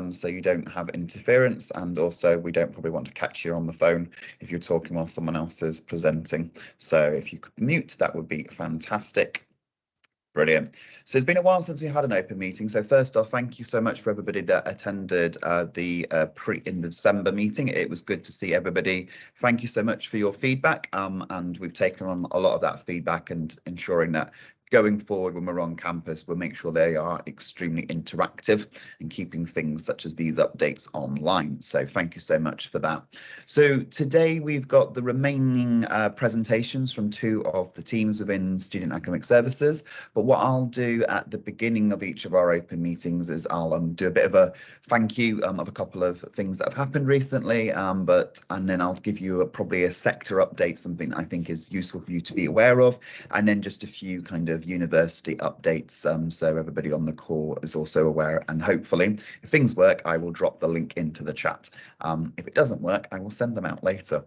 so you don't have interference, and also we don't probably want to catch you on the phone if you're talking while someone else is presenting. So if you could mute, that would be fantastic. Brilliant. So it's been a while since we had an open meeting. So first off, thank you so much for everybody that attended in the December meeting. It was good to see everybody. Thank you so much for your feedback. And we've taken on a lot of that feedback and ensuring that going forward when we're on campus, we'll make sure they are extremely interactive and keeping things such as these updates online. So thank you so much for that. So today we've got the remaining presentations from two of the teams within Student Academic Services. But what I'll do at the beginning of each of our open meetings is I'll do a bit of a thank you of a couple of things that have happened recently, and then I'll give you probably a sector update, something that I think is useful for you to be aware of, and then just a few kind of university updates, so everybody on the call is also aware. And hopefully, if things work, I will drop the link into the chat. If it doesn't work, I will send them out later.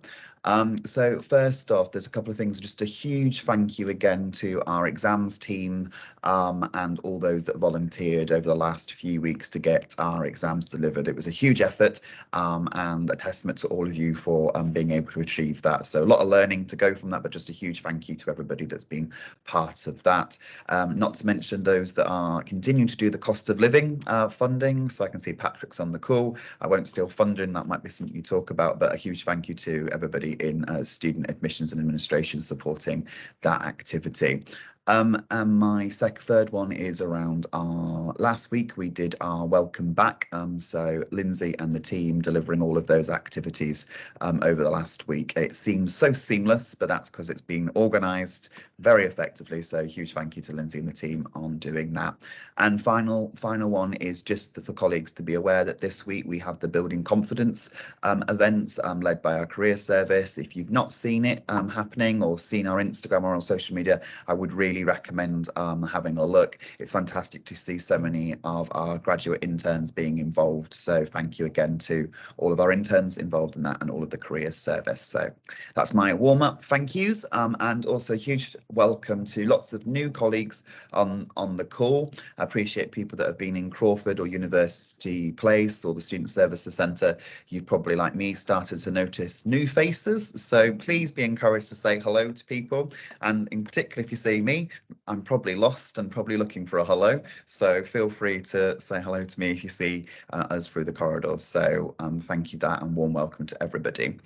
So first off, there's a couple of things. Just a huge thank you again to our exams team and all those that volunteered over the last few weeks to get our exams delivered. It was a huge effort and a testament to all of you for being able to achieve that. So a lot of learning to go from that, but just a huge thank you to everybody that's been part of that. Not to mention those that are continuing to do the cost of living funding. So I can see Patrick's on the call. I won't steal funding, that might be something you talk about, but a huge thank you to everybody in student admissions and administration supporting that activity. And my third one is around our last week we did our welcome back. So Lindsay and the team delivering all of those activities over the last week. It seems so seamless, but that's because it's been organised very effectively. So huge thank you to Lindsay and the team on doing that. And final one is just for colleagues to be aware that this week we have the Building Confidence events led by our career service. If you've not seen it happening or seen our Instagram or on social media, I would really recommend having a look. It's fantastic to see so many of our graduate interns being involved. So thank you again to all of our interns involved in that and all of the careers service. So that's my warm-up thank yous, and also a huge welcome to lots of new colleagues on the call. I appreciate people that have been in Crawford or University Place or the Student Services Centre. You've probably, like me, started to notice new faces. So please be encouraged to say hello to people. And in particular, if you see me, I'm probably lost and probably looking for a hello. So feel free to say hello to me if you see us through the corridors. So thank you that, and warm welcome to everybody.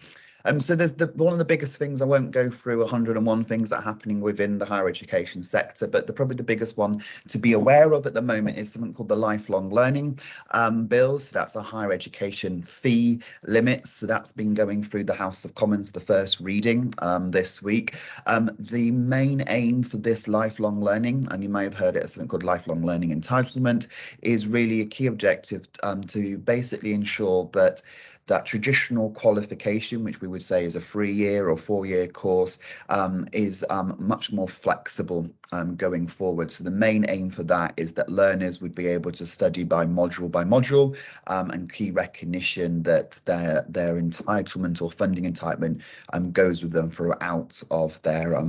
So there's one of the biggest things, I won't go through 101 things that are happening within the higher education sector, but probably the biggest one to be aware of at the moment is something called the Lifelong Learning Bill. So that's a higher education fee limit. So that's been going through the House of Commons, the first reading this week. The main aim for this lifelong learning, and you may have heard it as something called lifelong learning entitlement, is really a key objective to basically ensure that traditional qualification, which we would say is a 3-year or 4-year course, is much more flexible going forward. So the main aim for that is that learners would be able to study by module, and key recognition that their entitlement or funding entitlement goes with them throughout of their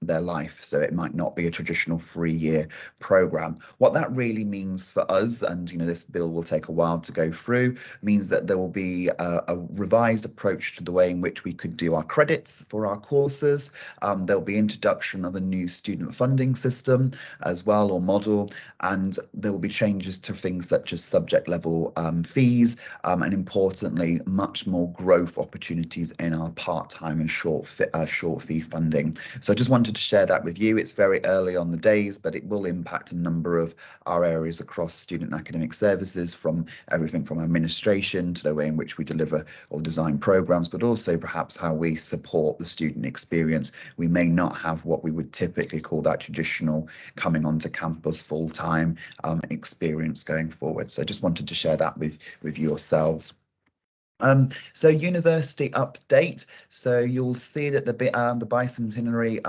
life. So it might not be a traditional 3-year program. What that really means for us, and this bill will take a while to go through, means that there will be a revised approach to the way in which we could do our credits for our courses. There'll be introduction of a new student funding system as well, or model, and there will be changes to things such as subject level fees, and importantly, much more growth opportunities in our part-time and short fee funding. So I just wanted to share that with you. It's very early on the days, but it will impact a number of our areas across student academic services, from everything from administration to the way in which we deliver or design programs, but also perhaps how we support the student experience. We may not have what we would typically call that traditional coming onto campus full-time experience going forward. So I just wanted to share that with yourselves. So university update. So you'll see that the bicentenary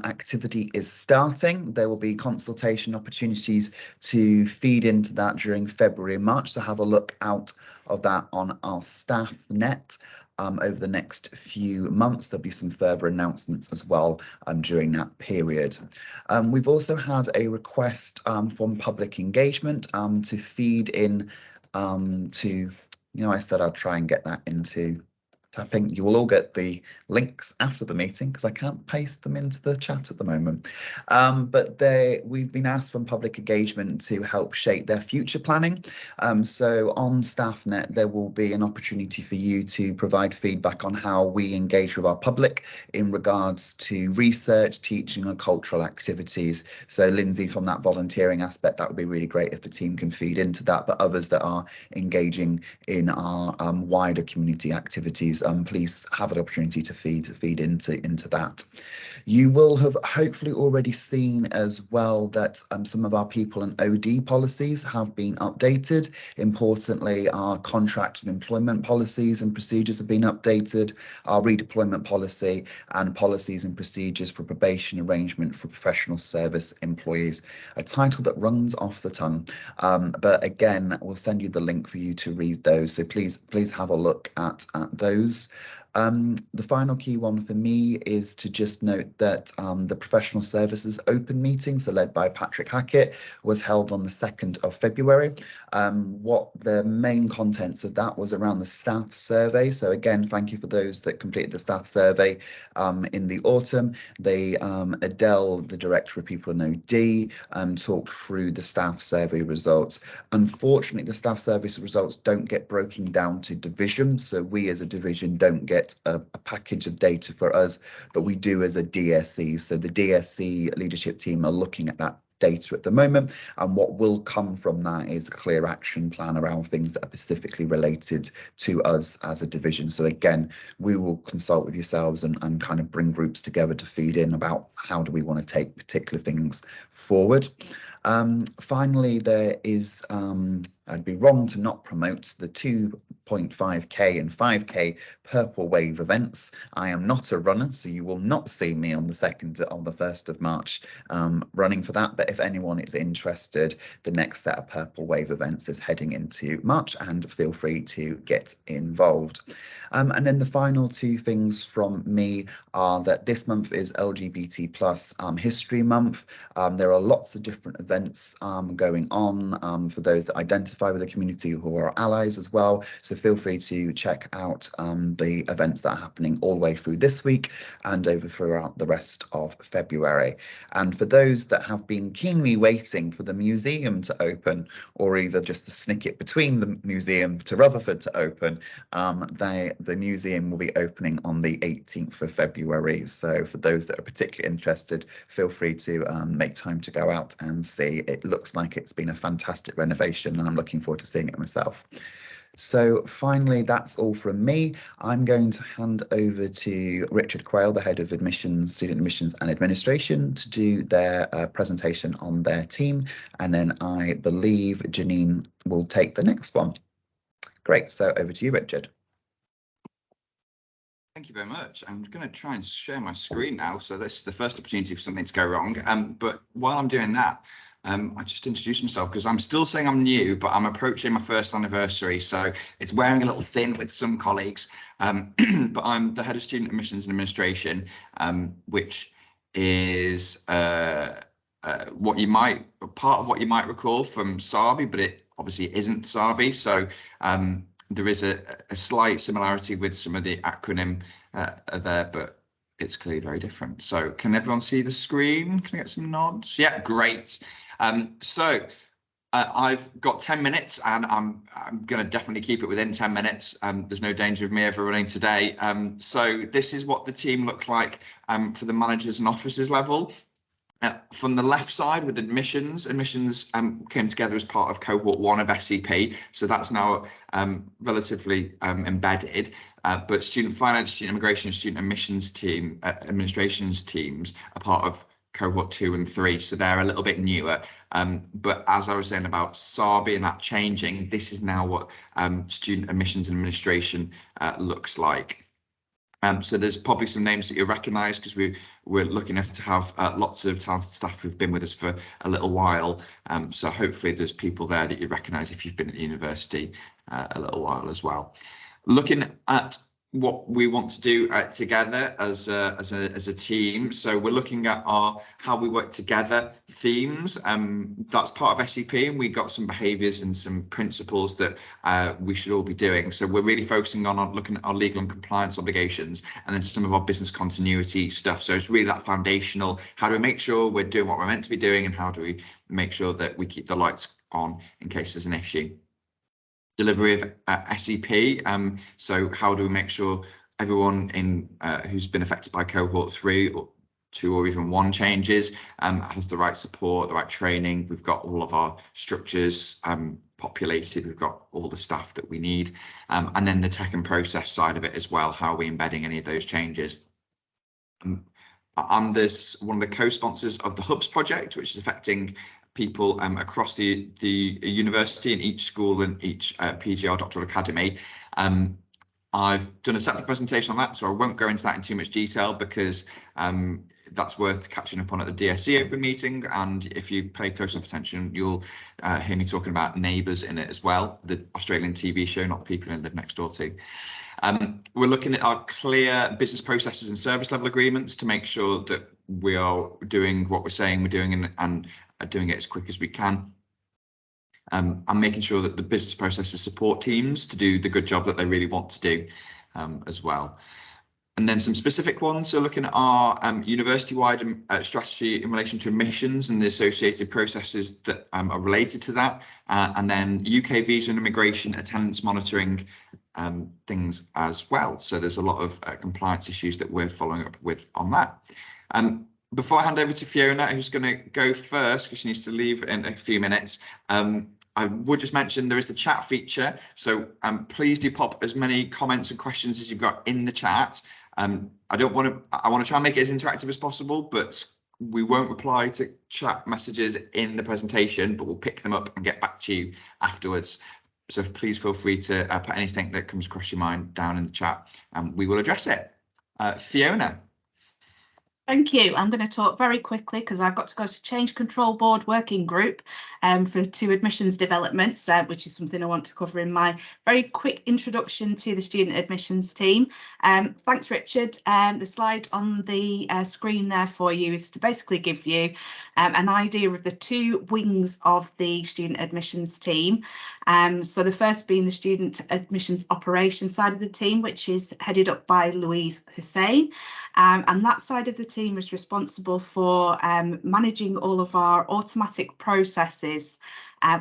activity is starting. There will be consultation opportunities to feed into that during February and March. So have a look out of that on our staff net. Over the next few months, there'll be some further announcements as well during that period. We've also had a request from public engagement to feed in to, I said I'd try and get that into tapping. You will all get the links after the meeting because I can't paste them into the chat at the moment. But we've been asked from public engagement to help shape their future planning. So on StaffNet, there will be an opportunity for you to provide feedback on how we engage with our public in regards to research, teaching and cultural activities. So Lindsay, from that volunteering aspect, that would be really great if the team can feed into that, but others that are engaging in our wider community activities, please have an opportunity to feed into that. You will have hopefully already seen as well that some of our people and OD policies have been updated. Importantly, our contract and employment policies and procedures have been updated, our redeployment policy and policies and procedures for probation arrangement for professional service employees, a title that runs off the tongue. But again, we'll send you the link for you to read those. So please have a look at those. The final key one for me is to just note that the professional services open meeting, so led by Patrick Hackett, was held on the 2nd of February. What the main contents of that was around the staff survey. So again, thank you for those that completed the staff survey in the autumn. Adele, the Director of People and OD, talked through the staff survey results. Unfortunately, the staff service results don't get broken down to division, so we as a division don't get a package of data for us, but we do as a DSC. So the DSC leadership team are looking at that data at the moment, and what will come from that is a clear action plan around things that are specifically related to us as a division. So again, we will consult with yourselves and kind of bring groups together to feed in about how do we want to take particular things forward. Finally, there is, I'd be wrong to not promote the 2.5k and 5k Purple Wave events. I am not a runner, so you will not see me on the 1st of March running for that. But if anyone is interested, the next set of Purple Wave events is heading into March, and feel free to get involved. And then the final two things from me are that this month is LGBT plus History Month. There are lots of different events going on for those that identify with the community who are allies as well. So feel free to check out the events that are happening all the way through this week and over throughout the rest of February. And for those that have been keenly waiting for the museum to open, or either just the snicket between the museum to Rutherford to open, the museum will be opening on the 18th of February. So for those that are particularly interested, feel free to make time to go out and see. It looks like it's been a fantastic renovation, and I'm looking forward to seeing it myself. So finally, that's all from me. I'm going to hand over to Richard Quayle, the head of admissions, student admissions and administration, to do their presentation on their team. And then I believe Janine will take the next one. Great. So over to you, Richard. Thank you very much. I'm going to try and share my screen now. So this is the first opportunity for something to go wrong. But while I'm doing that, I just introduce myself because I'm still saying I'm new, but I'm approaching my first anniversary. So it's wearing a little thin with some colleagues. But I'm the head of student admissions and administration, which is part of what you might recall from SARBI, but it obviously isn't SARBI. So there is a slight similarity with some of the acronym there, but it's clearly very different. So can everyone see the screen? Can I get some nods? Yeah, great. So I've got 10 minutes and I'm going to definitely keep it within 10 minutes. There's no danger of me overrunning today. So this is what the team looked like for the managers and officers level. From the left side with admissions came together as part of cohort 1 of SCP, so that's now relatively embedded. But student finance, student immigration, student admissions team, administrations teams are part of cohort 2 and 3, so they're a little bit newer. But as I was saying about SARBI and that changing, this is now what student admissions and administration looks like. So there's probably some names that you'll recognise because we're lucky enough to have lots of talented staff who've been with us for a little while. So hopefully there's people there that you recognise if you've been at the university a little while as well. Looking at what we want to do together as a team. So we're looking at our how we work together themes. That's part of SEP, and we got some behaviours and some principles that we should all be doing. So we're really focusing on looking at our legal and compliance obligations, and then some of our business continuity stuff. So it's really that foundational. How do we make sure we're doing what we're meant to be doing, and how do we make sure that we keep the lights on in case there's an issue? Delivery of SEP. So how do we make sure everyone in who's been affected by cohort 3 or 2 or even 1 changes has the right support, the right training? We've got all of our structures populated, we've got all the staff that we need, and then the tech and process side of it as well. How are we embedding any of those changes? I'm one of the co-sponsors of the Hubs project, which is affecting people across the university in each school and each PGR doctoral academy. I've done a separate presentation on that, so I won't go into that in too much detail because that's worth catching up on at the DSE open meeting. And if you pay close enough attention, you'll hear me talking about Neighbours in it as well, the Australian TV show, not the people who live next door to. We're looking at our clear business processes and service level agreements to make sure that we are doing what we're saying we're doing and doing it as quick as we can. And making sure that the business processes support teams to do the good job that they really want to do as well. And then some specific ones, so looking at our university-wide strategy in relation to admissions and the associated processes that are related to that, and then UK visa and immigration attendance monitoring things as well. So there's a lot of compliance issues that we're following up with on that. Before I hand over to Fiona, who's going to go first because she needs to leave in a few minutes, I would just mention there is the chat feature. So please do pop as many comments and questions as you've got in the chat. I want to try and make it as interactive as possible, but we won't reply to chat messages in the presentation, but we'll pick them up and get back to you afterwards. So please feel free to put anything that comes across your mind down in the chat and we will address it. Fiona. Thank you. I'm going to talk very quickly because I've got to go to Change Control Board Working Group for 2 admissions developments, which is something I want to cover in my very quick introduction to the student admissions team. Thanks, Richard. The slide on the screen there for you is to basically give you an idea of the 2 wings of the student admissions team. So the first being the student admissions operations side of the team, which is headed up by Louise Hussain. And that side of the team is responsible for managing all of our automatic processes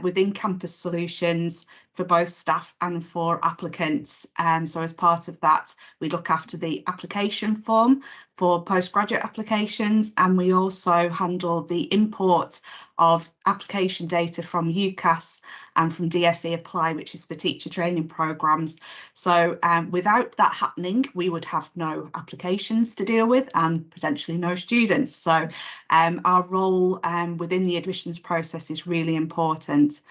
within campus solutions for both staff and for applicants. So as part of that, we look after the application form for postgraduate applications, and we also handle the import of application data from UCAS and from DFE Apply, which is for teacher training programmes. So without that happening, we would have no applications to deal with and potentially no students. So our role within the admissions process is really important.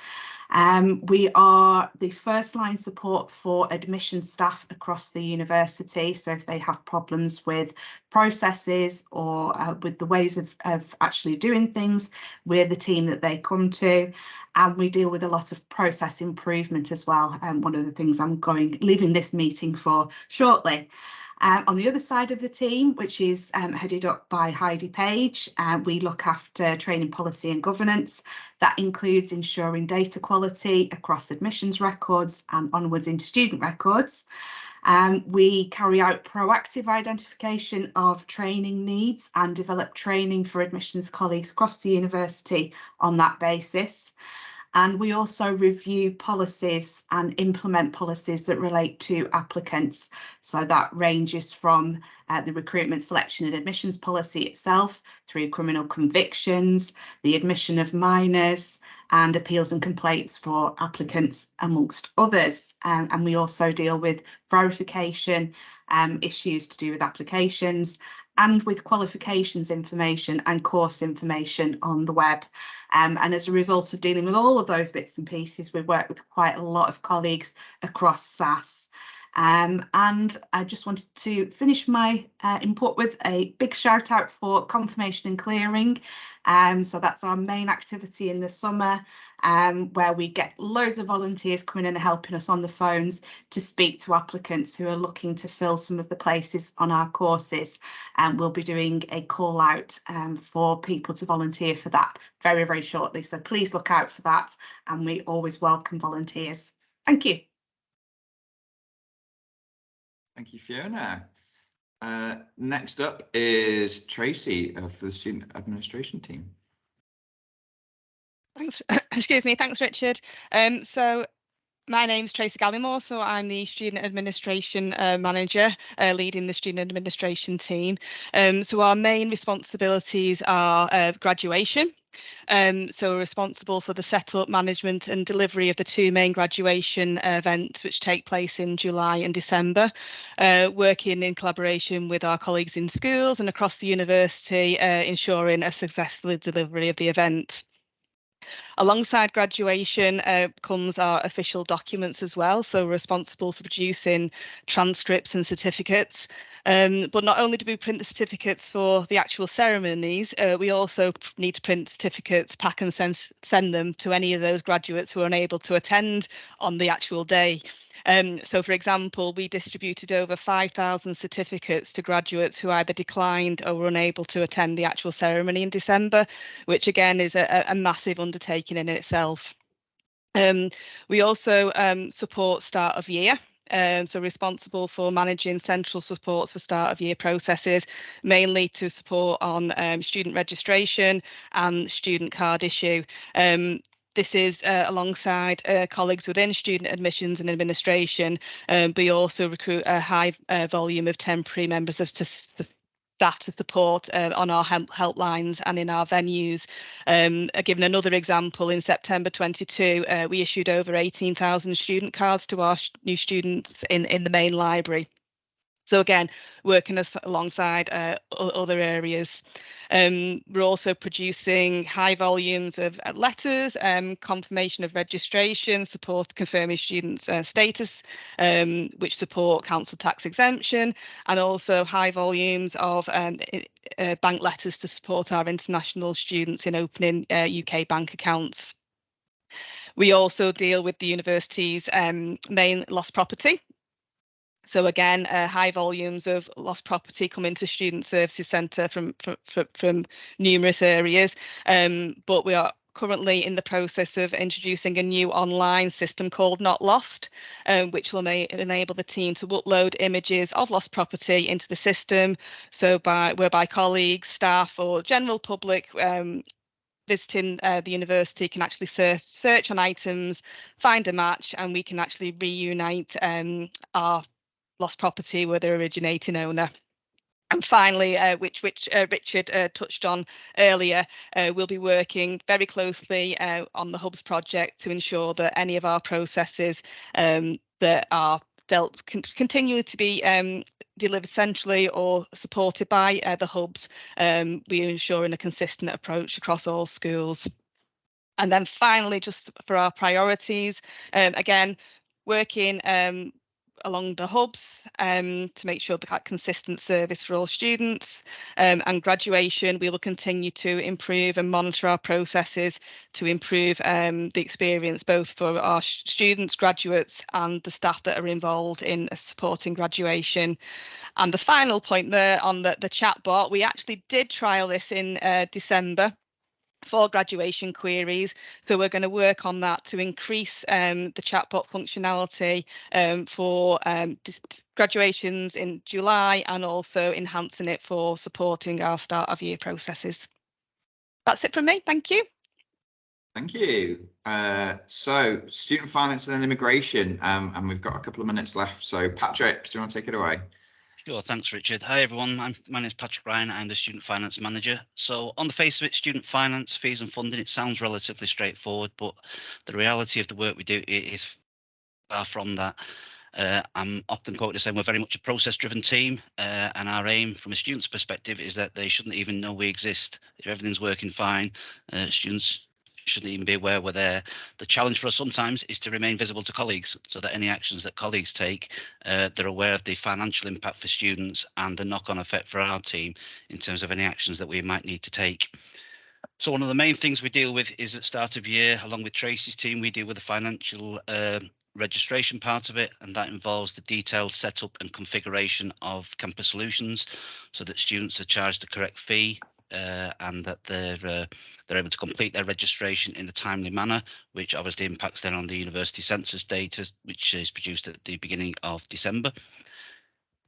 We are the first line support for admission staff across the university. So if they have problems with processes or with the ways of actually doing things, we're the team that they come to. And we deal with a lot of process improvement as well. One of the things I'm leaving this meeting for shortly. On the other side of the team, which is headed up by Heidi Page, we look after training policy and governance. That includes ensuring data quality across admissions records and onwards into student records. We carry out proactive identification of training needs and develop training for admissions colleagues across the university on that basis. And we also review policies and implement policies that relate to applicants. So that ranges from the recruitment, selection and admissions policy itself through criminal convictions, the admission of minors and appeals and complaints for applicants, amongst others. And we also deal with verification issues to do with applications and with qualifications information and course information on the web. And as a result of dealing with all of those bits and pieces, we've worked with quite a lot of colleagues across SAS. And I just wanted to finish my input with a big shout out for confirmation and clearing. So that's our main activity in the summer, where we get loads of volunteers coming in and helping us on the phones to speak to applicants who are looking to fill some of the places on our courses. And we'll be doing a call out for people to volunteer for that very, very shortly. So please look out for that, and we always welcome volunteers. Thank you. Thank you, Fiona. Next up is Tracy for the student administration team. Thanks. Excuse me. Thanks, Richard. So my name's Tracy Gallimore, so I'm the Student Administration Manager, leading the Student Administration team. So our main responsibilities are graduation. So we're responsible for the setup, management and delivery of the two main graduation events which take place in July and December, working in collaboration with our colleagues in schools and across the university, ensuring a successful delivery of the event. Alongside graduation comes our official documents as well. So we're responsible for producing transcripts and certificates. But not only do we print the certificates for the actual ceremonies, we also need to print certificates, pack and send them to any of those graduates who are unable to attend on the actual day. So, for example, we distributed over 5,000 certificates to graduates who either declined or were unable to attend the actual ceremony in December, which again is a massive undertaking in itself. We also support start of year. So responsible for managing central supports for start of year processes, mainly to support on student registration and student card issue. This is alongside colleagues within student admissions and administration, but we also recruit a high volume of temporary members of staff to support on our helplines and in our venues. Given another example, in September 22, we issued over 18,000 student cards to our new students in the main library. So again, working alongside other areas. We're also producing high volumes of letters, confirmation of registration, support confirming students' status, which support council tax exemption, and also high volumes of bank letters to support our international students in opening UK bank accounts. We also deal with the university's main lost property. So again, high volumes of lost property come into Student Services Centre from numerous areas, but we are currently in the process of introducing a new online system called Not Lost, which will enable the team to upload images of lost property into the system. So whereby colleagues, staff or general public visiting the university can actually search on items, find a match, and we can actually reunite our lost property with their originating owner. And finally, which Richard touched on earlier, we'll be working very closely on the Hubs project to ensure that any of our processes that are continue to be delivered centrally or supported by the Hubs, we ensuring a consistent approach across all schools. And then finally, just for our priorities, again, working along the hubs to make sure that consistent service for all students, and graduation, we will continue to improve and monitor our processes to improve the experience both for our students, graduates and the staff that are involved in supporting graduation. And the final point there on the chatbot, we actually did trial this in December for graduation queries. So we're going to work on that to increase the chatbot functionality for graduations in July, and also enhancing it for supporting our start of year processes. That's it from me. Thank you. Thank you. So student finance and then immigration, and we've got a couple of minutes left. So Patrick, do you want to take it away? Sure, thanks, Richard. Hi, everyone. My name is Patrick Ryan. I'm the Student Finance Manager. So on the face of it, student finance, fees and funding, it sounds relatively straightforward, but the reality of the work we do is far from that. I'm often quoted as saying we're very much a process-driven team, and our aim from a student's perspective is that they shouldn't even know we exist. If everything's working fine, students shouldn't even be aware we're there. The challenge for us sometimes is to remain visible to colleagues, so that any actions that colleagues take, they're aware of the financial impact for students and the knock-on effect for our team in terms of any actions that we might need to take. So one of the main things we deal with is at start of year, along with Tracy's team, we deal with the financial registration part of it, and that involves the detailed setup and configuration of campus solutions so that students are charged the correct fee and that they're able to complete their registration in a timely manner, which obviously impacts then on the university census data, which is produced at the beginning of December.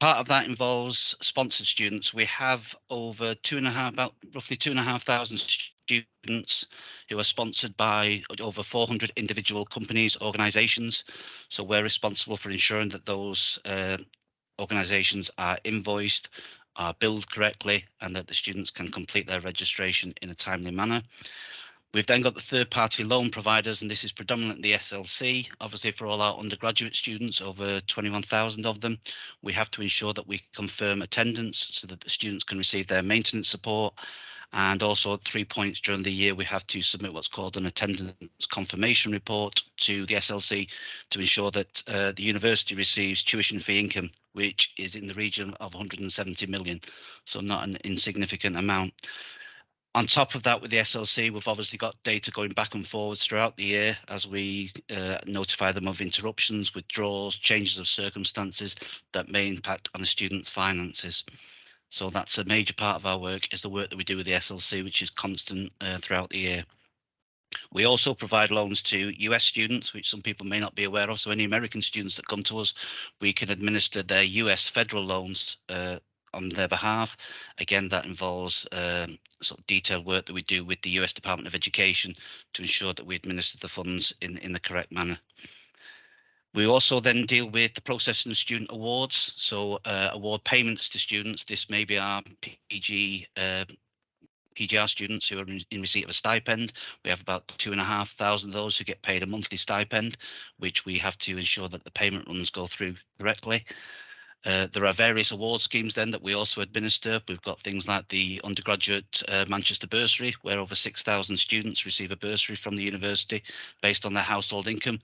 Part of that involves sponsored students. We have over about roughly 2,500 students who are sponsored by over 400 individual companies, organisations. So we're responsible for ensuring that those organisations are invoiced, are billed correctly, and that the students can complete their registration in a timely manner. We've then got the third-party loan providers, and this is predominantly SLC. Obviously, for all our undergraduate students, over 21,000 of them, we have to ensure that we confirm attendance so that the students can receive their maintenance support. And also at 3 points during the year, we have to submit what's called an attendance confirmation report to the SLC to ensure that the university receives tuition fee income, which is in the region of 170 million, so not an insignificant amount. On top of that, with the SLC, we've obviously got data going back and forwards throughout the year as we notify them of interruptions, withdrawals, changes of circumstances that may impact on the student's finances. So that's a major part of our work, is the work that we do with the SLC, which is constant throughout the year. We also provide loans to US students, which some people may not be aware of. So any American students that come to us, we can administer their US federal loans on their behalf. Again, that involves sort of detailed work that we do with the US Department of Education to ensure that we administer the funds in the correct manner. We also then deal with the processing of student awards, so award payments to students. This may be our PGR students who are in receipt of a stipend. We have about 2,500 of those who get paid a monthly stipend, which we have to ensure that the payment runs go through correctly. There are various award schemes then that we also administer. We've got things like the undergraduate Manchester bursary, where over 6,000 students receive a bursary from the university based on their household income.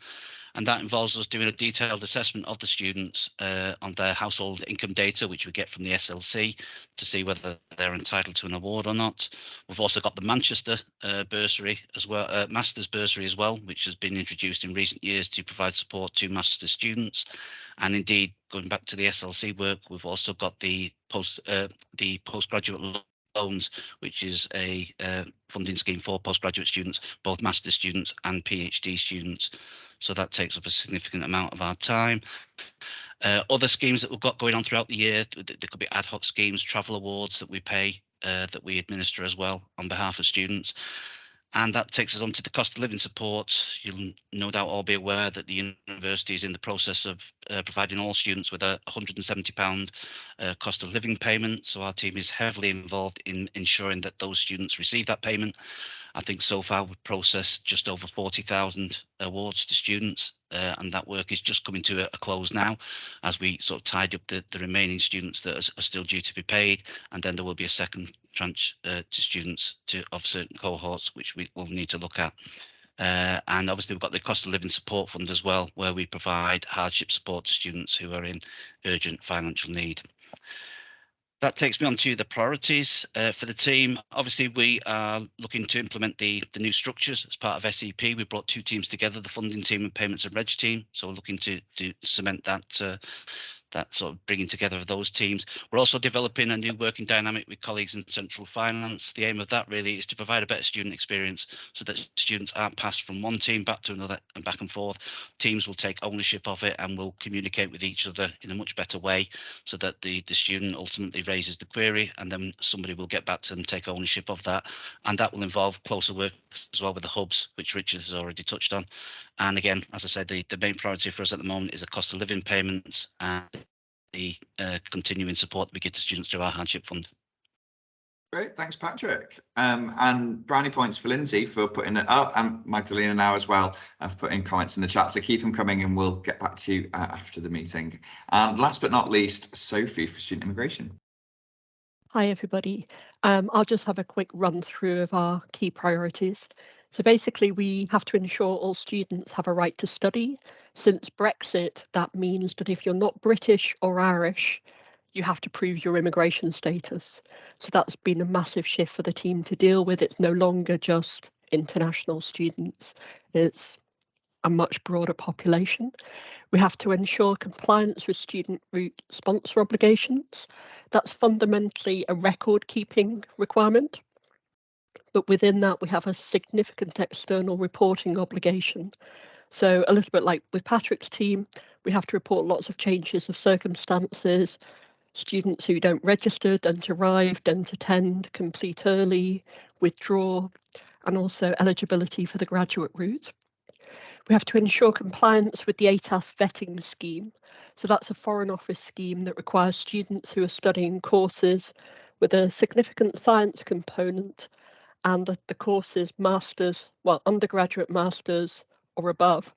And that involves us doing a detailed assessment of the students on their household income data, which we get from the SLC to see whether they're entitled to an award or not. We've also got the Manchester bursary as well, Masters bursary as well, which has been introduced in recent years to provide support to Master students. And indeed, going back to the SLC work, we've also got the postgraduate loans, which is a funding scheme for postgraduate students, both master students and PhD students. So that takes up a significant amount of our time. Other schemes that we've got going on throughout the year, there could be ad hoc schemes, travel awards that we pay, that we administer as well on behalf of students. And that takes us on to the cost of living support. You'll no doubt all be aware that the university is in the process of providing all students with a £170 cost of living payment. So our team is heavily involved in ensuring that those students receive that payment. I think so far we've processed just over 40,000 awards to students, and that work is just coming to a close now as we sort of tidy up the remaining students that are still due to be paid, and then there will be a second tranche to students of certain cohorts which we will need to look at. And obviously we've got the cost of living support fund as well, where we provide hardship support to students who are in urgent financial need. That takes me on to the priorities for the team. Obviously, we are looking to implement the new structures as part of SEP. We brought two teams together, the funding team and payments and reg team. So we're looking to cement that that sort of bringing together of those teams. We're also developing a new working dynamic with colleagues in central finance. The aim of that really is to provide a better student experience so that students aren't passed from one team back to another and back and forth. Teams will take ownership of it and will communicate with each other in a much better way so that the student ultimately raises the query and then somebody will get back to them, take ownership of that. And that will involve closer work as well with the hubs, which Richard has already touched on. And again, as I said, the main priority for us at the moment is the cost of living payments and the continuing support we give to students through our hardship fund. Great, thanks, Patrick. And brownie points for Lindsay for putting it up, and Magdalena now as well for putting comments in the chat. So keep them coming and we'll get back to you after the meeting. And last but not least, Sophie for student immigration. Hi, everybody. I'll just have a quick run through of our key priorities. So basically, we have to ensure all students have a right to study. Since Brexit, that means that if you're not British or Irish, you have to prove your immigration status. So that's been a massive shift for the team to deal with. It's no longer just international students, it's a much broader population. We have to ensure compliance with student route sponsor obligations. That's fundamentally a record keeping requirement. But within that, we have a significant external reporting obligation. So a little bit like with Patrick's team, we have to report lots of changes of circumstances, students who don't register, don't arrive, don't attend, complete early, withdraw, and also eligibility for the graduate route. We have to ensure compliance with the SAS vetting scheme. So that's a Foreign Office scheme that requires students who are studying courses with a significant science component and the courses masters, well, undergraduate masters or above.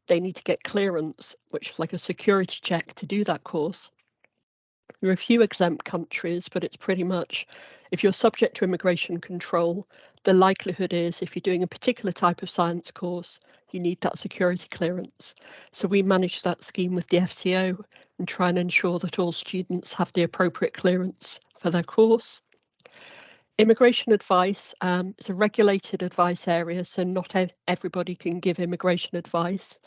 They need to get clearance, which is like a security check to do that course. There are a few exempt countries, but it's pretty much, if you're subject to immigration control, the likelihood is if you're doing a particular type of science course, you need that security clearance. So we manage that scheme with the FCO and try and ensure that all students have the appropriate clearance for their course. Immigration advice is a regulated advice area, so not everybody can give immigration advice.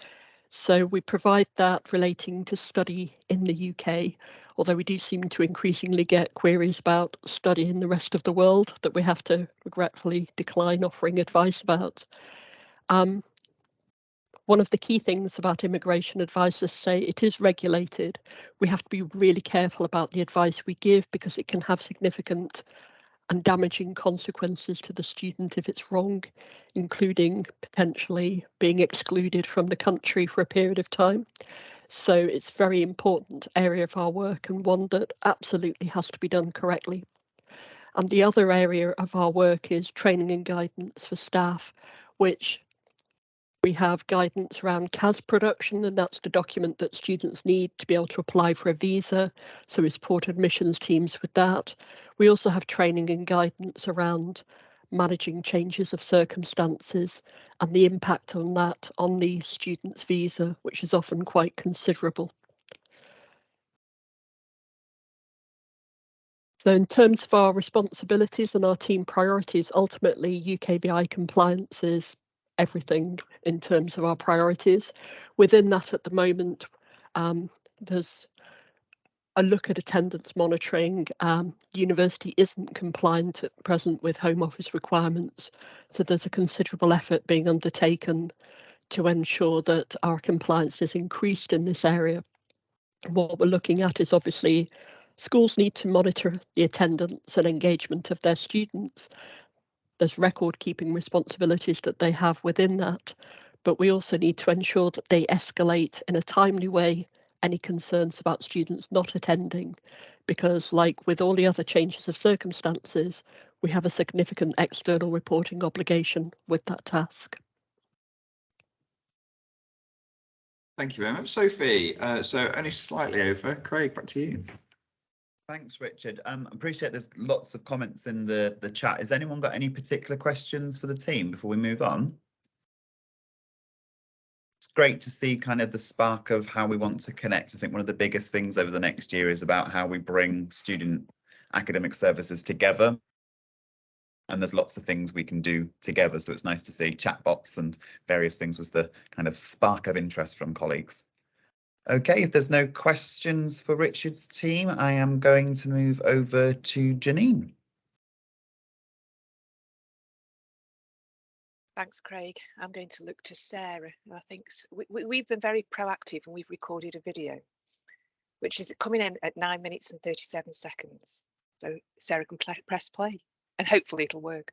So we provide that relating to study in the UK, although we do seem to increasingly get queries about study in the rest of the world that we have to regretfully decline offering advice about. One of the key things about immigration advice is, say, it is regulated. We have to be really careful about the advice we give because it can have significant and damaging consequences to the student if it's wrong, including potentially being excluded from the country for a period of time. So it's a very important area of our work and one that absolutely has to be done correctly. And the other area of our work is training and guidance for staff, which we have guidance around CAS production, and that's the document that students need to be able to apply for a visa. So we support admissions teams with that. We also have training and guidance around managing changes of circumstances and the impact on that on the student's visa, which is often quite considerable. So in terms of our responsibilities and our team priorities, ultimately UKVI compliance is everything in terms of our priorities. Within that at the moment, there's a look at attendance monitoring. University isn't compliant at present with Home Office requirements, so there's a considerable effort being undertaken to ensure that our compliance is increased in this area. What we're looking at is obviously schools need to monitor the attendance and engagement of their students. There's record keeping responsibilities that they have within that, but we also need to ensure that they escalate in a timely way any concerns about students not attending, because like with all the other changes of circumstances, we have a significant external reporting obligation with that task. Thank you very much, Sophie. So only slightly over. Craig, back to you. Thanks, Richard. Appreciate there's lots of comments in the chat. Has anyone got any particular questions for the team before we move on? It's great to see kind of the spark of how we want to connect. I think one of the biggest things over the next year is about how we bring student academic services together. And there's lots of things we can do together. So it's nice to see chatbots and various things was the kind of spark of interest from colleagues. Okay, if there's no questions for Richard's team, I am going to move over to Janine. Thanks, Craig. I'm going to look to Sarah. I think we've been very proactive and we've recorded a video, which is coming in at 9 minutes and 37 seconds. So Sarah can press play and hopefully it'll work.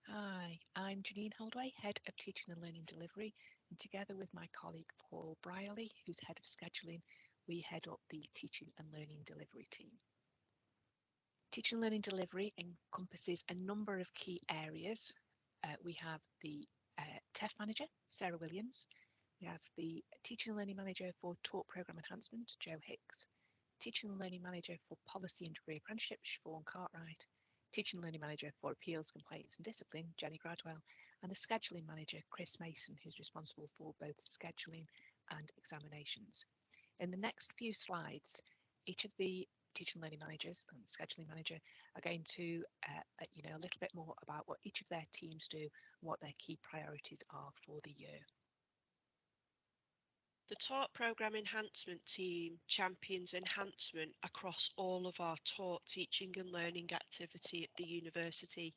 Hi, I'm Janine Holdway, Head of Teaching and Learning Delivery, and together with my colleague Paul Brierley, who's Head of Scheduling, we head up the Teaching and Learning Delivery team. Teaching and Learning Delivery encompasses a number of key areas. We have the TEF Manager, Sarah Williams. We have the Teaching and Learning Manager for Taught Programme Enhancement, Joe Hicks. Teaching and Learning Manager for Policy and Degree Apprenticeship, Siobhan Cartwright. Teaching and Learning Manager for Appeals, Complaints and Discipline, Jenny Gradwell. and the scheduling manager, Chris Mason, who's responsible for both scheduling and examinations. In the next few slides, each of the teaching and learning managers and scheduling manager are going to let you know a little bit more about what each of their teams do, what their key priorities are for the year. The taught programme enhancement team champions enhancement across all of our taught teaching and learning activity at the university.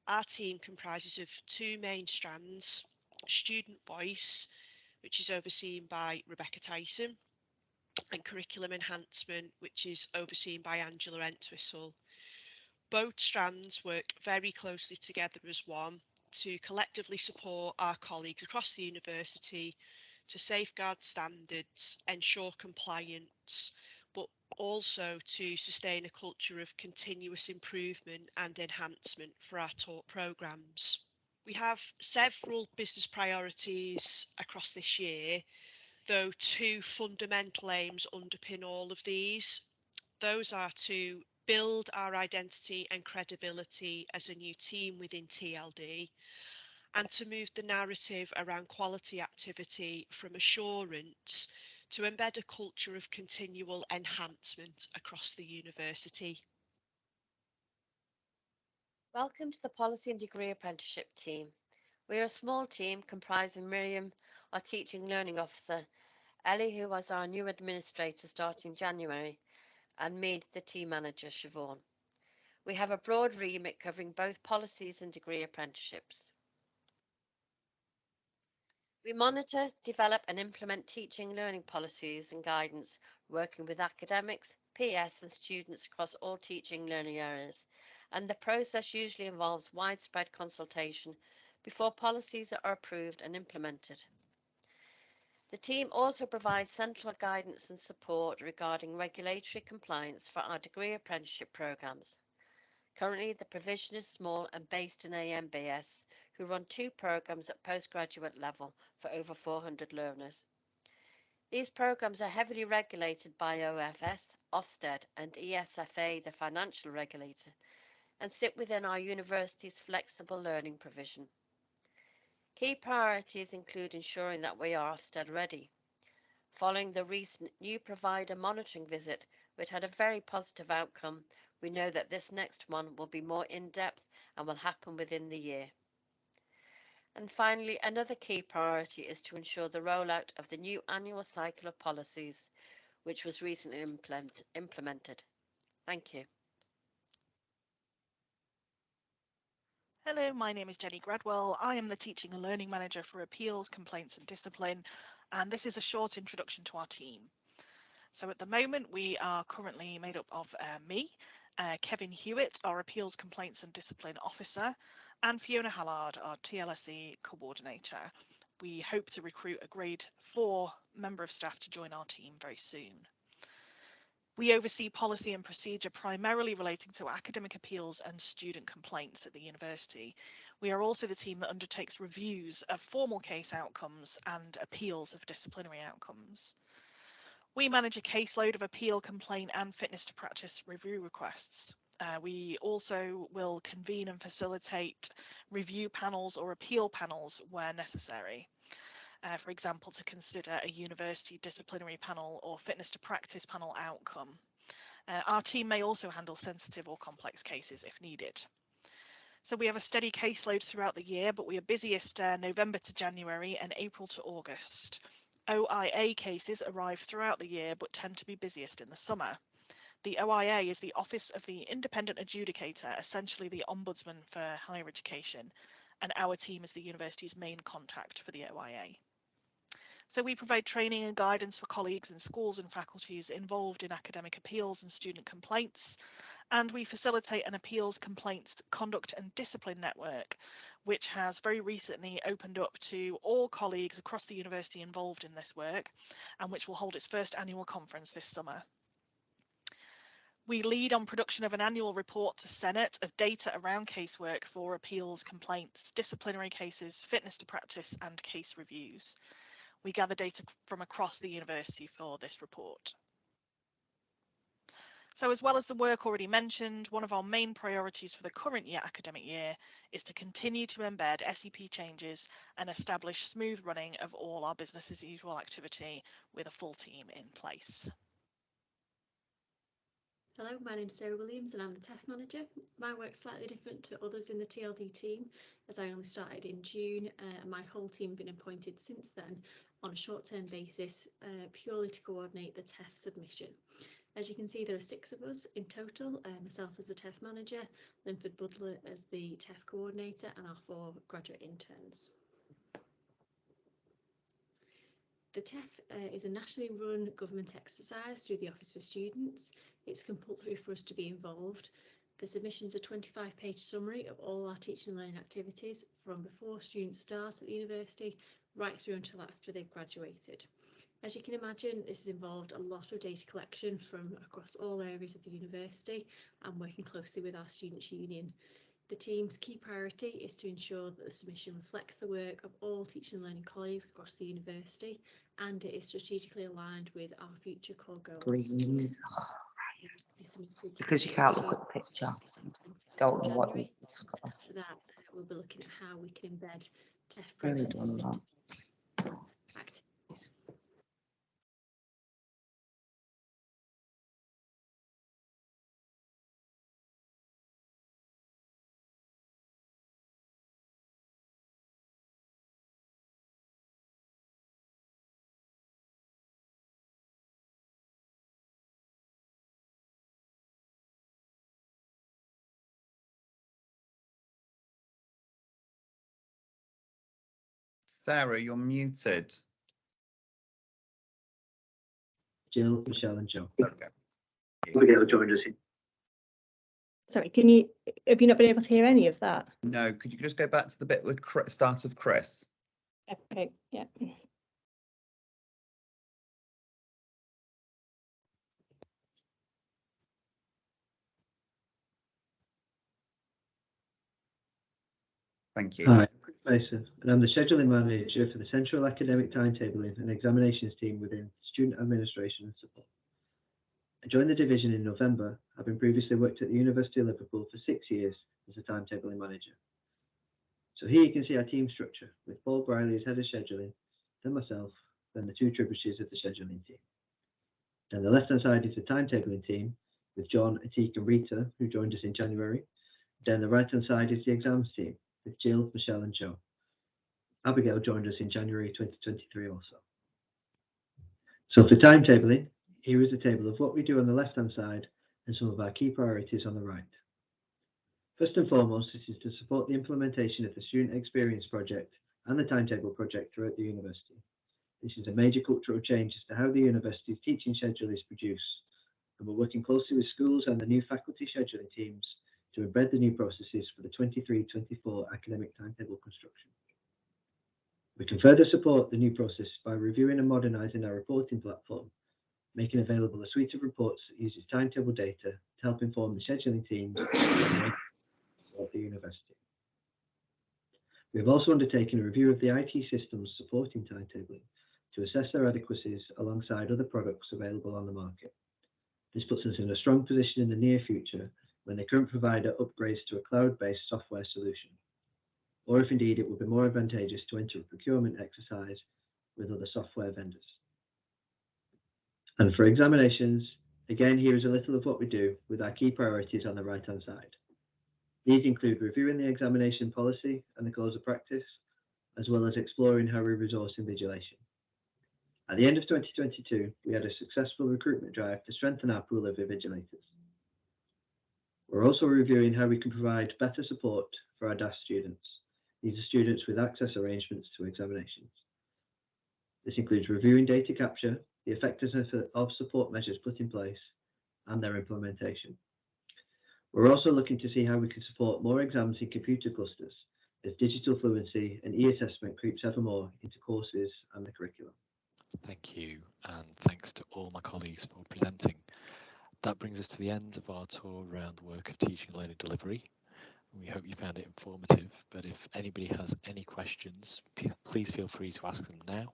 Our team comprises of two main strands: student voice, which is overseen by Rebecca Tyson, and curriculum enhancement, which is overseen by Angela Entwistle. Both strands work very closely together as one to collectively support our colleagues across the university to safeguard standards, ensure compliance, but also to sustain a culture of continuous improvement and enhancement for our taught programmes. We have several business priorities across this year, though two fundamental aims underpin all of these. Those are to build our identity and credibility as a new team within TLD, and to move the narrative around quality activity from assurance to embed a culture of continual enhancement across the university. Welcome to the Policy and Degree Apprenticeship team. We are a small team comprising Miriam, our Teaching Learning Officer, Ellie, who was our new administrator starting January, and me, the team manager, Siobhan. We have a broad remit covering both policies and degree apprenticeships. We monitor, develop and implement teaching and learning policies and guidance, working with academics, PS and students across all teaching and learning areas, and the process usually involves widespread consultation before policies are approved and implemented. The team also provides central guidance and support regarding regulatory compliance for our degree apprenticeship programmes. Currently, the provision is small and based in AMBS, who run two programmes at postgraduate level for over 400 learners. These programmes are heavily regulated by OFS, Ofsted and ESFA, the financial regulator, and sit within our university's flexible learning provision. Key priorities include ensuring that we are Ofsted ready. Following the recent new provider monitoring visit, which had a very positive outcome, we know that this next one will be more in-depth and will happen within the year. And finally, another key priority is to ensure the rollout of the new annual cycle of policies, which was recently implemented. Thank you. Hello, my name is Jenny Gradwell. I am the Teaching and Learning Manager for Appeals, Complaints and Discipline, and this is a short introduction to our team. So at the moment, we are currently made up of me, Kevin Hewitt, our Appeals, Complaints and Discipline Officer, and Fiona Hallard, our TLSE Coordinator. We hope to recruit a Grade 4 member of staff to join our team very soon. We oversee policy and procedure primarily relating to academic appeals and student complaints at the university. We are also the team that undertakes reviews of formal case outcomes and appeals of disciplinary outcomes. We manage a caseload of appeal, complaint and fitness to practice review requests. We also will convene and facilitate review panels or appeal panels where necessary. For example, to consider a university disciplinary panel or fitness to practice panel outcome. Our team may also handle sensitive or complex cases if needed. So we have a steady caseload throughout the year, but we are busiest November to January and April to August. OIA cases arrive throughout the year, but tend to be busiest in the summer. The OIA is the Office of the Independent Adjudicator, essentially the Ombudsman for higher education, and our team is the university's main contact for the OIA. So we provide training and guidance for colleagues in schools and faculties involved in academic appeals and student complaints, and we facilitate an appeals, complaints, conduct and discipline network, which has very recently opened up to all colleagues across the university involved in this work, and which will hold its first annual conference this summer. We lead on production of an annual report to Senate of data around casework for appeals, complaints, disciplinary cases, fitness to practice and case reviews. We gather data from across the university for this report. So as well as the work already mentioned, one of our main priorities for the current academic year is to continue to embed SEP changes and establish smooth running of all our business as usual activity with a full team in place. Hello, my name's Sarah Williams and I'm the TEF manager. My work's slightly different to others in the TLD team, as I only started in June and my whole team have been appointed since then on a short-term basis purely to coordinate the TEF submission. As you can see, there are 6 of us in total, myself as the TEF manager, Linford Budler as the TEF coordinator and our 4 graduate interns. The TEF is a nationally run government exercise through the Office for Students. It's compulsory for us to be involved. The submission's a 25-page summary of all our teaching and learning activities from before students start at the university right through until after they've graduated. As you can imagine, this has involved a lot of data collection from across all areas of the university and working closely with our Students' Union. The team's key priority is to ensure that the submission reflects the work of all teaching and learning colleagues across the university and it is strategically aligned with our future core goals. Greens. Because you can't look at the picture. Don't know what it's got. After that, we'll be looking at how we can embed TEF Very processes done into that. activities. Sarah, you're muted. Jill, Michelle and Joe. Okay. Abigail joined us in. Sorry, have you not been able to hear any of that? No, could you just go back to the bit with start of Chris? Okay, yeah. Thank you. Hi, Chris Mason, and I'm the scheduling manager for the Central Academic Timetabling and Examinations team within Student Administration and Support. I joined the division in November, having previously worked at the University of Liverpool for 6 years as a timetabling manager. So here you can see our team structure, with Paul Briley as head of scheduling, then myself, then the 2 Tribushes of the scheduling team. Then the left-hand side is the timetabling team, with John, Atik and Rita, who joined us in January. Then the right-hand side is the exams team, with Jill, Michelle and Joe. Abigail joined us in January 2023 also. So for timetabling, here is a table of what we do on the left-hand side and some of our key priorities on the right. First and foremost, this is to support the implementation of the Student Experience Project and the Timetable Project throughout the university. This is a major cultural change as to how the university's teaching schedule is produced, and we're working closely with schools and the new faculty scheduling teams to embed the new processes for the 23-24 academic timetable construction. We can further support the new process by reviewing and modernising our reporting platform, making available a suite of reports that uses timetable data to help inform the scheduling teams of the university. We have also undertaken a review of the IT systems supporting timetabling to assess their adequacies alongside other products available on the market. This puts us in a strong position in the near future when the current provider upgrades to a cloud-based software solution, or if indeed it would be more advantageous to enter a procurement exercise with other software vendors. And for examinations, again, here is a little of what we do with our key priorities on the right-hand side. These include reviewing the examination policy and the close of practice, as well as exploring how we resource invigilation. At the end of 2022, we had a successful recruitment drive to strengthen our pool of invigilators. We're also reviewing how we can provide better support for our DAS students. These are students with access arrangements to examinations. This includes reviewing data capture, the effectiveness of support measures put in place, and their implementation. We're also looking to see how we can support more exams in computer clusters as digital fluency and e-assessment creeps ever more into courses and the curriculum. Thank you, and thanks to all my colleagues for presenting. That brings us to the end of our tour around the work of teaching and learning delivery. We hope you found it informative, but if anybody has any questions, please feel free to ask them now,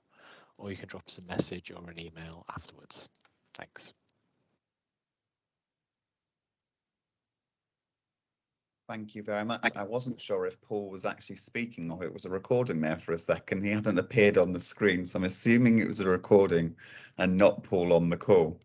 or you can drop us a message or an email afterwards. Thanks. Thank you very much. I wasn't sure if Paul was actually speaking or it was a recording there for a second. He hadn't appeared on the screen, so I'm assuming it was a recording and not Paul on the call.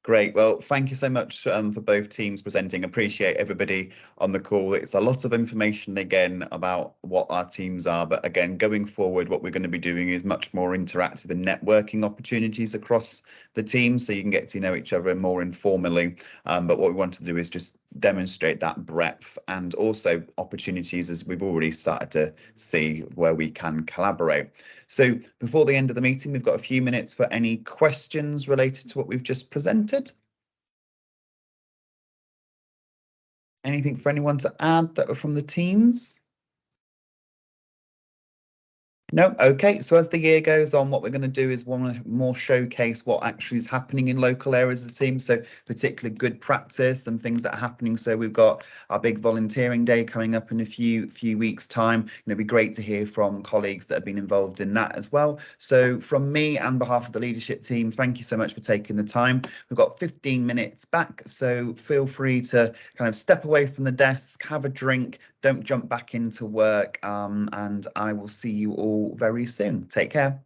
Great. Well, thank you so much for both teams presenting. Appreciate everybody on the call. It's a lot of information again about what our teams are. But again, going forward, what we're going to be doing is much more interactive and networking opportunities across the team, so you can get to know each other more informally. But what we want to do is just demonstrate that breadth and also opportunities, as we've already started to see, where we can collaborate. So before the end of the meeting, we've got a few minutes for any questions related to what we've just presented. Anything for anyone to add that were from the teams? No, okay. So as the year goes on, what we're going to do is want to more showcase what actually is happening in local areas of the team. So particularly good practice and things that are happening. So we've got our big volunteering day coming up in a few weeks' time. It'd be great to hear from colleagues that have been involved in that as well. So from me and behalf of the leadership team, thank you so much for taking the time. We've got 15 minutes back, so feel free to kind of step away from the desk, have a drink, don't jump back into work, and I will see you all very soon. Take care.